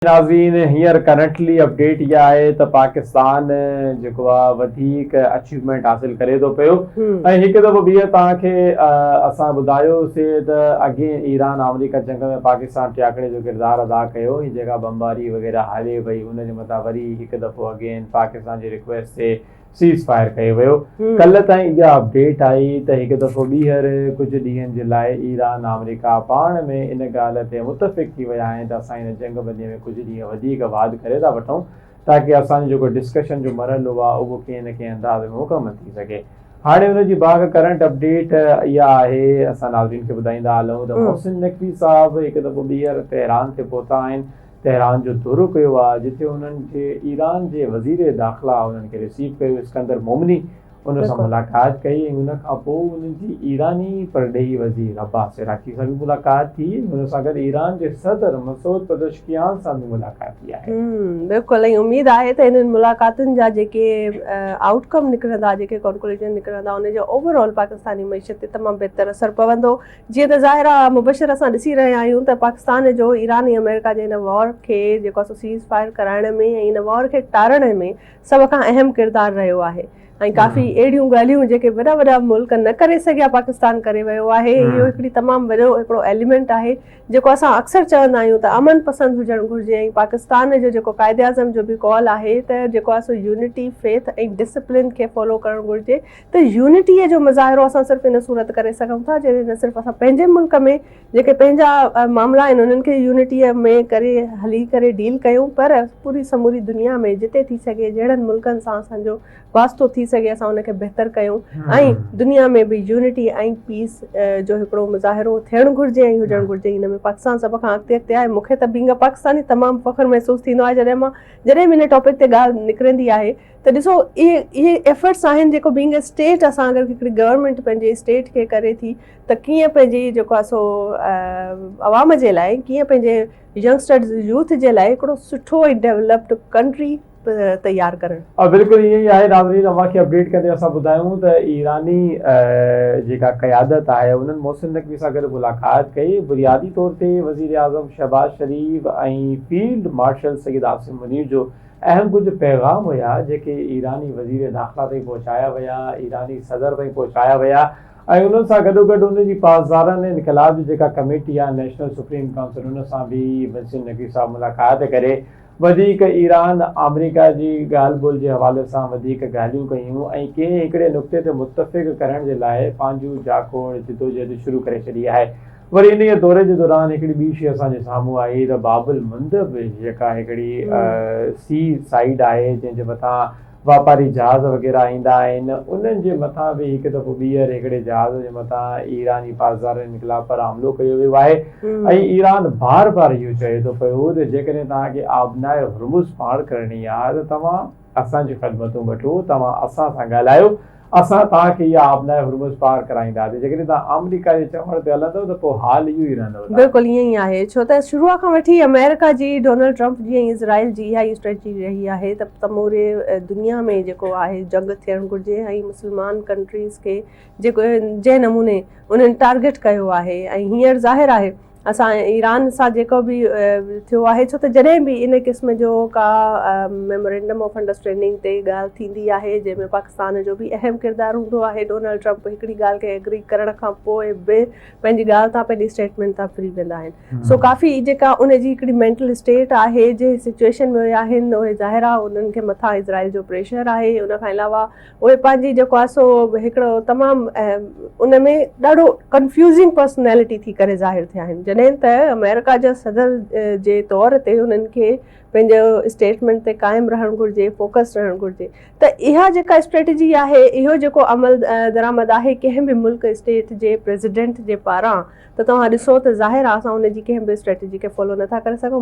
नाज़रीन हींअर currently update इहा आहे त पाकिस्तान जेको आहे वधीक अचीवमेंट हासिल करे थो पियो ऐं हिकु दफ़ो ॿीहर तव्हांखे असां ॿुधायोसीं त अॻे ईरान अमेरिका जंग में पाकिस्तान टियाकड़े जो किरदारु अदा कयो। ही जेका बमबारी वग़ैरह हले पई उनजे मथां वरी हिकु दफ़ो अगेन पाकिस्तान जी रिक्वेस्ट ते सीज़ फायर कयो वियो। कल्ह ताईं इहा अपडेट आई त हिकु दफ़ो ॿीहर कुझु ॾींहंनि जे लाइ ईरान अमेरिका पाण में इन ॻाल्हि ते मुतफ़िक़ थी विया आहिनि त असां हिन जंग बंदीअ में कुझु ॾींहं वधीक वाध करे था वठूं ताकी असांजो जेको डिस्कशन जो मरहलो आहे उहो कंहिं न कंहिं अंदाज़ में मुकमल थी सघे। हाणे हुनजी बाग़ करंट अपडेट इहा आहे, असां नाज़रीन खे ॿुधाईंदा हलूं त मोहसिन नक़वी साहब हिकु दफ़ो ॿीहर तेहरान ते पहुता आहिनि। तेहरान जो दौरो कयो आहे जिथे उन्हनि खे ईरान जे वज़ीर दाख़िला उन्हनि खे रिसीव कयो, इस्कंदर मोमिनी उन सां मुलाक़ात कई ऐं उन खां पोइ उन्हनि जी ईरानी परॾेही वज़ीर अब्बास इराक़ी सां बि मुलाक़ात थी। हुन सां गॾु ईरान जे सदर मसूद पेज़ेश्कियान सां बि मुलाक़ात थी आहे। बिल्कुलु, ऐं उमेद आहे त इन्हनि मुलाक़ातुनि जा जेके आउटकम निकिरंदा, जेके कॉन्क्लूजन निकिरंदा, उनजो ओवरऑल पाकिस्तानी मईशत ते तमामु बहितर असरु पवंदो। जीअं त ज़ाहिर आहे मुबशर असां ॾिसी रहिया आहियूं त पाकिस्तान जो ईरान ऐं अमेरिका जे हिन वॉर खे जेको आहे सीज़ फायर कराइण में ऐं इन वॉर खे टारण में सभ खां अहम किरदारु रहियो आहे ऐं काफ़ी अहिड़ियूं ॻाल्हियूं जेके वॾा वॾा मुल्क न करे सघिया पाकिस्तान करे वियो आहे। इहो हिकिड़ी तमामु वॾो हिकिड़ो एलिमेंट आहे जेको असां अक्सर चवंदा आहियूं त अमन पसंदि हुजणु घुरिजे ऐं पाकिस्तान जो जेको क़ाइदे आज़म जो बि कॉल आहे त जेको आहे सो यूनिटी फेथ ऐं डिसिप्लिन खे फॉलो करणु घुरिजे। त यूनिटीअ जो मुज़ाहिरो असां सिर्फ़ु इन सूरत करे सघूं था जॾहिं न सिर्फ़ु असां पंहिंजे मुल्क में जेके पंहिंजा मामला आहिनि उन्हनि खे यूनिटीअ में करे हली करे डील कयूं, पर पूरी समूरी दुनिया में जिते थी सघे जहिड़नि मुल्कनि सां असांजो वास्तो थी सघे असां उनखे बहितर कयूं ऐं दुनिया में बि यूनिटी ऐं पीस जो हिकिड़ो मुज़ाहिरो थियणु घुरिजे ऐं हुजणु घुरिजे। हिन में पाकिस्तान सभ खां अॻिते आहे। मूंखे त बींग पाकिस्तानी तमामु फ़ख्रु महसूसु थींदो आहे जॾहिं बि हिन टॉपिक ते ॻाल्हि निकिरंदी आहे त ॾिसो इहे एफर्ट्स आहिनि जेको बींग ए स्टेट असां अगरि हिकिड़ी गवर्नमेंट पंहिंजे स्टेट खे करे थी त कीअं पंहिंजी जेको आहे सो अवाम जे लाइ, कीअं पंहिंजे यंगस्टर्स यूथ जे लाइ हिकिड़ो सुठो ऐं डेवलप्ड कंट्री तैयार करणु। बिल्कुलु ईअं ई आहे। नाज़रीन अव्हांखे अपडेट कंदे असां ॿुधायूं त ईरानी जेका क़यादत आहे उन्हनि मोहसिन नक़वी सां गॾु मुलाक़ात कई। बुनियादी तौर ते वज़ीर आज़म शहबाज शरीफ ऐं फील्ड मार्शल सईद आसिम मुनीर जो अहम कुझु पैगाम हुया जेके ईरानी वज़ीर दाख़िला ताईं पहुचाया विया, ईरानी सदर ताईं पहुचाया विया ऐं उन्हनि सां गॾोगॾु उनजी पासदारनि इनक़लाब जी जेका कमेटी आहे नेशनल सुप्रीम काउंसिल उन सां बि मोहसिन नक़वी साहब मुलाक़ात करे वधीक ईरान अमेरिका जी ॻाल्हि ॿोल जे हवाले सां वधीक ॻाल्हियूं कयूं ऐं कंहिं हिकिड़े नुक़्ते ते मुतफ़िक़ करण जे लाइ पंहिंजूं जाकोड़ जिदोजहद शुरू करे छॾी आहे। वरी इन दौरे जे दौरान हिकिड़ी ॿी शइ असांजे साम्हूं आई त बाबुल मंदब जेका हिकिड़ी सी साइड आहे जंहिंजे मथां वापारी जहाज़ वग़ैरह ईंदा आहिनि, उन्हनि जे मथां बि हिकु दफ़ो ॿीहर हिकिड़े जहाज़ जे मथां ईरानी पासदार इनक़लाब पर हमिलो कयो वियो आहे ऐं ईरान बार बार इहो चए थो पियो त जेकॾहिं तव्हांखे आबनाए हुर्मुज़ पार करणी आहे त तव्हां असांजी ख़िदमतूं वठो, तव्हां असां सां ॻाल्हायो, असां तव्हांखे इहा आबनाए हुर्मुज़ पार कराईंदासीं। जेकॾहिं तव्हां अमेरिका जे चवण ते हलंदव त पोइ हाल इहो ई रहंदव। बिल्कुलु ईअं ई आहे, छो त शुरूअ खां वठी अमेरिका जी, डोनाल्ड ट्रंप जी ऐं इज़राइल जी इहा ई स्ट्रेटजी रही आहे त समूरे दुनिया में जेको आहे जंग थियणु घुरिजे ऐं मुस्लमान कंट्रीज़ खे जेको जंहिं नमूने उन्हनि टारगेट कयो आहे। ऐं हींअर ज़ाहिर आहे असां ईरान सां जेको बि थियो आहे, छो त जॾहिं बि इन क़िस्म जो का मेमोरेंडम ऑफ अंडरस्टैंडिंग ते ॻाल्हि थींदी आहे जंहिंमें पाकिस्तान जो बि अहम किरदारु हूंदो आहे, डोनाल्ड ट्रंप हिकिड़ी ॻाल्हि खे एग्री करण खां पोइ बि पंहिंजी ॻाल्हि तां, पंहिंजी स्टेटमेंट तां फ्री वेंदा आहिनि। सो काफ़ी जेका उनजी हिकिड़ी मेंटल स्टेट आहे जंहिं सिचुएशन में उहे आहिनि उहे ज़ाहिर आहे उन्हनि खे मथां इज़राइल जो प्रेशर आहे। उन खां अलावा उहे पंहिंजी जेको आहे सो हिकिड़ो तमामु उन में ॾाढो कंफ्यूज़िंग पर्सनैलिटी थी करे ज़ाहिर थिया आहिनि जॾहिं त अमेरिका जा सदर जे तौर ते उन्हनि खे पंहिंजो स्टेटमेंट ते क़ाइमु रहणु घुरिजे, फोकस रहणु घुरिजे। त इहा जेका स्ट्रेटजी आहे, इहो जेको अमल दरामद आहे कंहिं बि मुल्क स्टेट जे प्रेसिडेंट जे पारां, त तव्हां ॾिसो त ज़ाहिर आहे असां उनजी कंहिं बि स्ट्रेटजी खे फॉलो नथा करे सघूं।